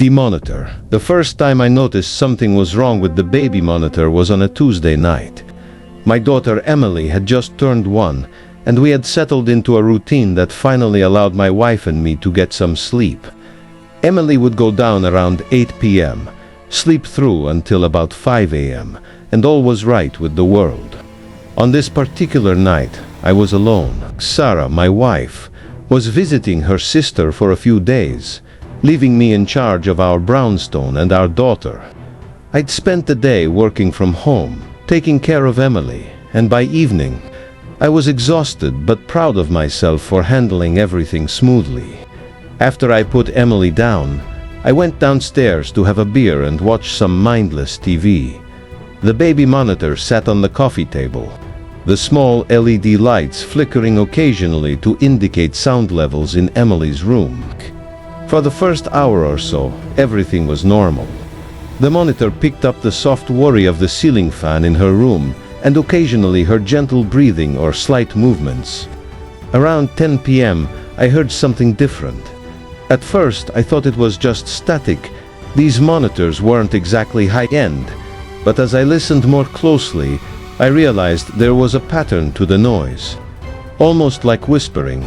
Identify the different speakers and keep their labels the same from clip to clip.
Speaker 1: The monitor. The first time I noticed something was wrong with the baby monitor was on a Tuesday night. My daughter Emily had just turned 1, and we had settled into a routine that finally allowed my wife and me to get some sleep. Emily would go down around 8 p.m., sleep through until about 5 a.m., and all was right with the world. On this particular night, I was alone. Sarah, my wife, was visiting her sister for a few days, leaving me in charge of our brownstone and our daughter. I'd spent the day working from home, taking care of Emily, and by evening, I was exhausted but proud of myself for handling everything smoothly. After I put Emily down, I went downstairs to have a beer and watch some mindless TV. The baby monitor sat on the coffee table, the small LED lights flickering occasionally to indicate sound levels in Emily's room. For the first hour or so, everything was normal. The monitor picked up the soft whirring of the ceiling fan in her room and occasionally her gentle breathing or slight movements. Around 10 p.m., I heard something different. At first, I thought it was just static. These monitors weren't exactly high-end, but as I listened more closely, I realized there was a pattern to the noise, almost like whispering.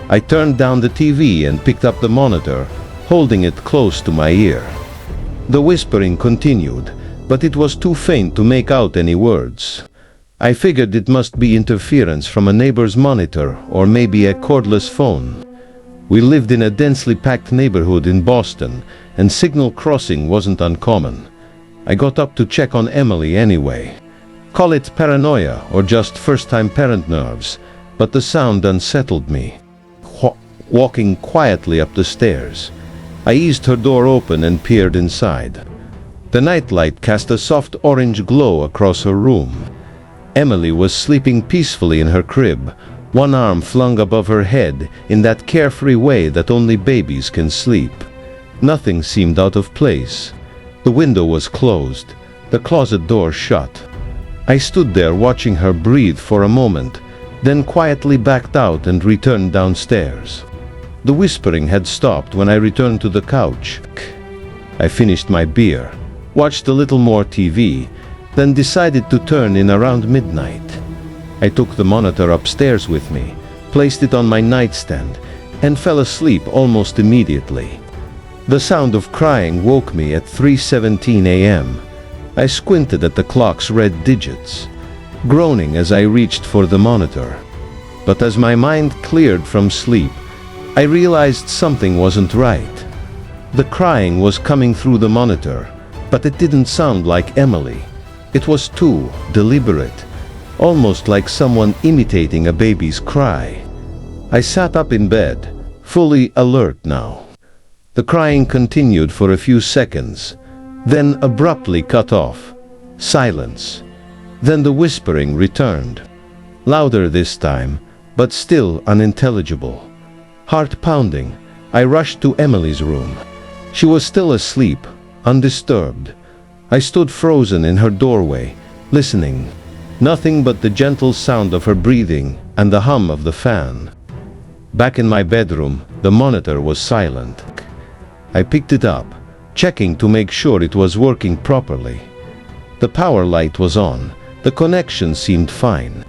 Speaker 1: I turned down the TV and picked up the monitor, holding it close to my ear. The whispering continued, but it was too faint to make out any words. I figured it must be interference from a neighbor's monitor or maybe a cordless phone. We lived in a densely packed neighborhood in Boston, and signal crossing wasn't uncommon. I got up to check on Emily anyway. Call it paranoia or just first-time parent nerves, but the sound unsettled me. Walking quietly up the stairs, I eased her door open and peered inside. The nightlight cast a soft orange glow across her room. Emily was sleeping peacefully in her crib, one arm flung above her head in that carefree way that only babies can sleep. Nothing seemed out of place. The window was closed, the closet door shut. I stood there watching her breathe for a moment, then quietly backed out and returned downstairs. The whispering had stopped when I returned to the couch. I finished my beer, watched a little more TV, then decided to turn in around midnight. I took the monitor upstairs with me, placed it on my nightstand, and fell asleep almost immediately. The sound of crying woke me at 3:17 a.m. I squinted at the clock's red digits, groaning as I reached for the monitor. But as my mind cleared from sleep, I realized something wasn't right. The crying was coming through the monitor, but it didn't sound like Emily. It was too deliberate, almost like someone imitating a baby's cry. I sat up in bed, fully alert now. The crying continued for a few seconds, then abruptly cut off. Silence. Then the whispering returned. Louder this time, but still unintelligible. Heart pounding, I rushed to Emily's room. She was still asleep, undisturbed. I stood frozen in her doorway, listening. Nothing but the gentle sound of her breathing and the hum of the fan. Back in my bedroom, the monitor was silent. I picked it up, checking to make sure it was working properly. The power light was on. The connection seemed fine.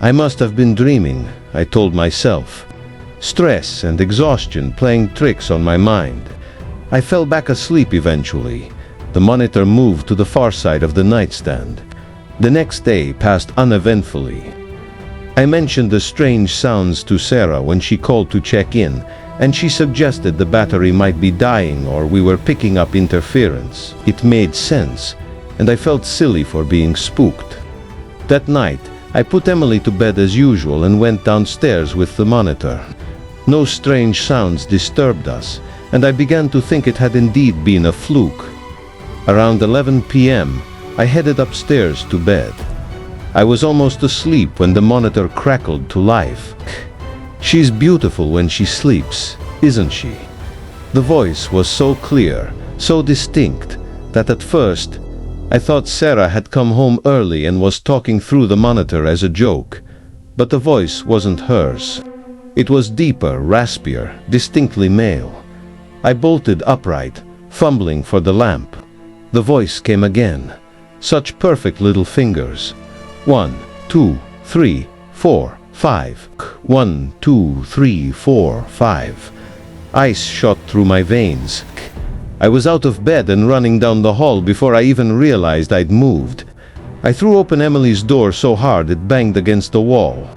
Speaker 1: I must have been dreaming, I told myself. Stress and exhaustion playing tricks on my mind. I fell back asleep eventually. The monitor moved to the far side of the nightstand. The next day passed uneventfully. I mentioned the strange sounds to Sarah when she called to check in, and she suggested the battery might be dying or we were picking up interference. It made sense, and I felt silly for being spooked. That night, I put Emily to bed as usual and went downstairs with the monitor. No strange sounds disturbed us, and I began to think it had indeed been a fluke. Around 11 p.m., I headed upstairs to bed. I was almost asleep when the monitor crackled to life. She's beautiful when she sleeps, isn't she? The voice was so clear, so distinct, that at first, I thought Sarah had come home early and was talking through the monitor as a joke. But the voice wasn't hers. It was deeper, raspier, distinctly male. I bolted upright, fumbling for the lamp. The voice came again. Such perfect little fingers. 1, 2, 3, 4, 5. 1, 2, 3, 4, 5. Ice shot through my veins. I was out of bed and running down the hall before I even realized I'd moved. I threw open Emily's door so hard it banged against the wall.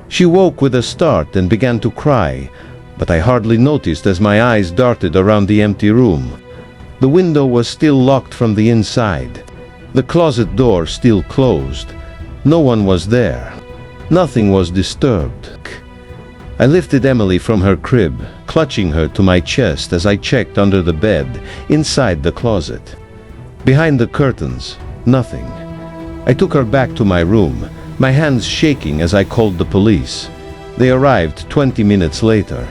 Speaker 1: She woke with a start and began to cry, but I hardly noticed as my eyes darted around the empty room. The window was still locked from the inside. The closet door still closed. No one was there. Nothing was disturbed. I lifted Emily from her crib, clutching her to my chest as I checked under the bed, inside the closet. Behind the curtains, nothing. I took her back to my room, my hands shaking as I called the police. They arrived 20 minutes later.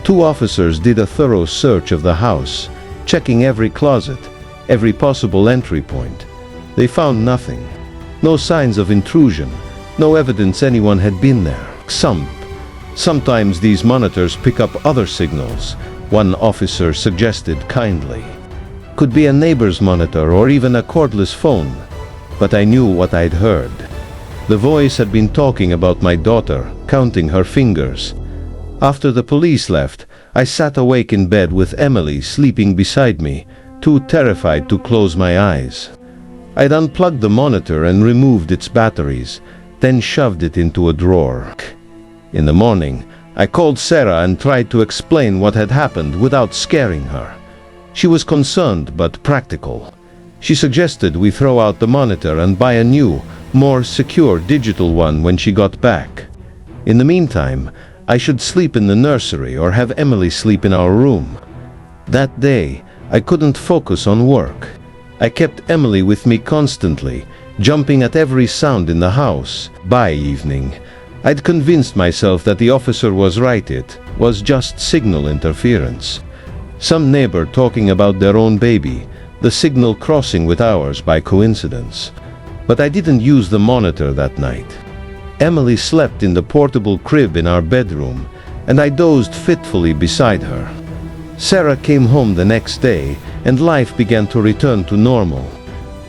Speaker 1: 2 officers did a thorough search of the house, checking every closet, every possible entry point. They found nothing. No signs of intrusion, no evidence anyone had been there. Sometimes these monitors pick up other signals, one officer suggested kindly. Could be a neighbor's monitor or even a cordless phone. But I knew what I'd heard. The voice had been talking about my daughter, counting her fingers. After the police left, I sat awake in bed with Emily sleeping beside me, too terrified to close my eyes. I'd unplugged the monitor and removed its batteries, then shoved it into a drawer. In the morning, I called Sarah and tried to explain what had happened without scaring her. She was concerned but practical. She suggested we throw out the monitor and buy a new, more secure digital one when she got back. In the meantime, I should sleep in the nursery or have Emily sleep in our room. That day, I couldn't focus on work. I kept Emily with me constantly, jumping at every sound in the house. By evening, I'd convinced myself that the officer was right. It was just signal interference. Some neighbor talking about their own baby, the signal crossing with ours by coincidence. But I didn't use the monitor that night. Emily slept in the portable crib in our bedroom, and I dozed fitfully beside her. Sarah came home the next day, and life began to return to normal.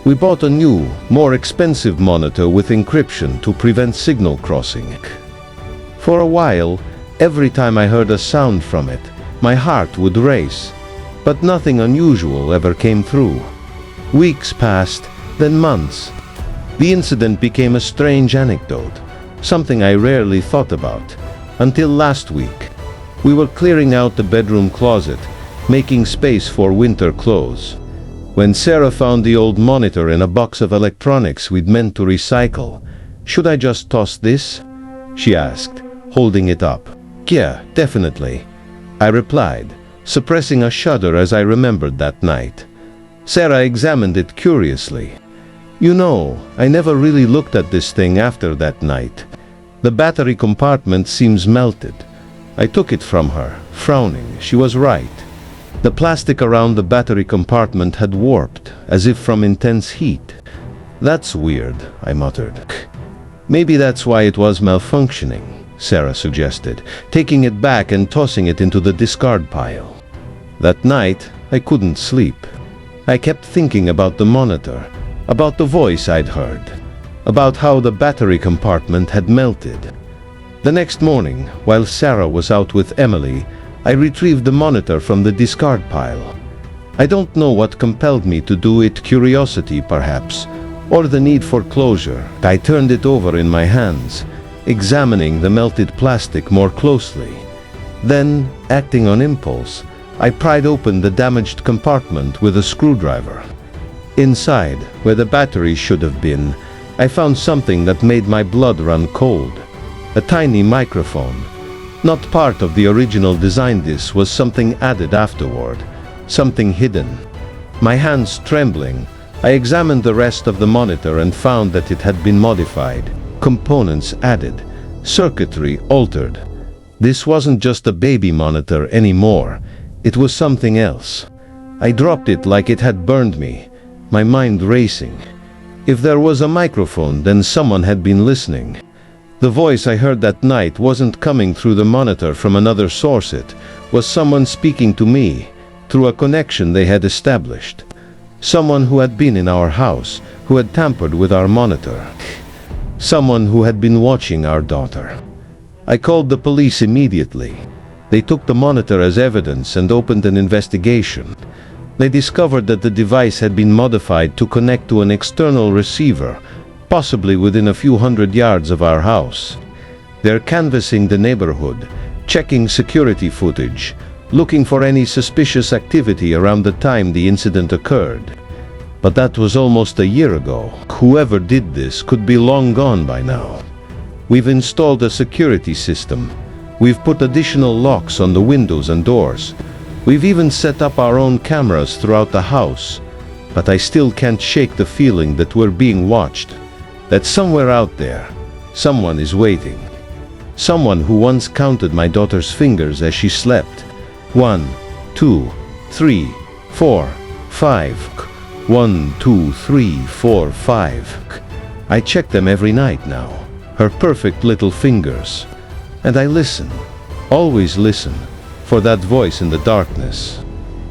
Speaker 1: We bought a new, more expensive monitor with encryption to prevent signal crossing. For a while, every time I heard a sound from it, my heart would race, but nothing unusual ever came through. Weeks passed, then months. The incident became a strange anecdote, something I rarely thought about, until last week. We were clearing out the bedroom closet, making space for winter clothes, when Sarah found the old monitor in a box of electronics we'd meant to recycle. "Should I just toss this?" she asked, holding it up. "Yeah, definitely," I replied, suppressing a shudder as I remembered that night. Sarah examined it curiously. "You know, I never really looked at this thing after that night. The battery compartment seems melted." I took it from her, frowning. She was right. The plastic around the battery compartment had warped, as if from intense heat. "That's weird," I muttered. "Maybe that's why it was malfunctioning," Sarah suggested, taking it back and tossing it into the discard pile. That night, I couldn't sleep. I kept thinking about the monitor, about the voice I'd heard, about how the battery compartment had melted. The next morning, while Sarah was out with Emily, I retrieved the monitor from the discard pile. I don't know what compelled me to do it, curiosity perhaps, or the need for closure. I turned it over in my hands, examining the melted plastic more closely. Then, acting on impulse, I pried open the damaged compartment with a screwdriver. Inside, where the battery should have been, I found something that made my blood run cold. A tiny microphone. Not part of the original design. This was something added afterward, something hidden. My hands trembling, I examined the rest of the monitor and found that it had been modified, components added, circuitry altered. This wasn't just a baby monitor anymore, it was something else. I dropped it like it had burned me, my mind racing. If there was a microphone, then someone had been listening. The voice I heard that night wasn't coming through the monitor from another source. It was someone speaking to me, through a connection they had established. Someone who had been in our house, who had tampered with our monitor. Someone who had been watching our daughter. I called the police immediately. They took the monitor as evidence and opened an investigation. They discovered that the device had been modified to connect to an external receiver, possibly within a few hundred yards of our house. They're canvassing the neighborhood, checking security footage, looking for any suspicious activity around the time the incident occurred. But that was almost a year ago. Whoever did this could be long gone by now. We've installed a security system. We've put additional locks on the windows and doors. We've even set up our own cameras throughout the house. But I still can't shake the feeling that we're being watched. That somewhere out there, someone is waiting. Someone who once counted my daughter's fingers as she slept. 1, 2, 3, 4, 5. 1, 2, 3, 4, 5. I check them every night now. Her perfect little fingers. And I listen, always listen, for that voice in the darkness.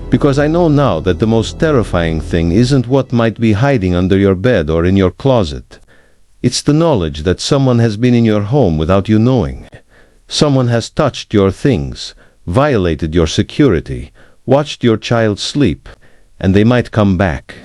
Speaker 1: Because I know now that the most terrifying thing isn't what might be hiding under your bed or in your closet. It's the knowledge that someone has been in your home without you knowing. Someone has touched your things, violated your security, watched your child sleep, and they might come back.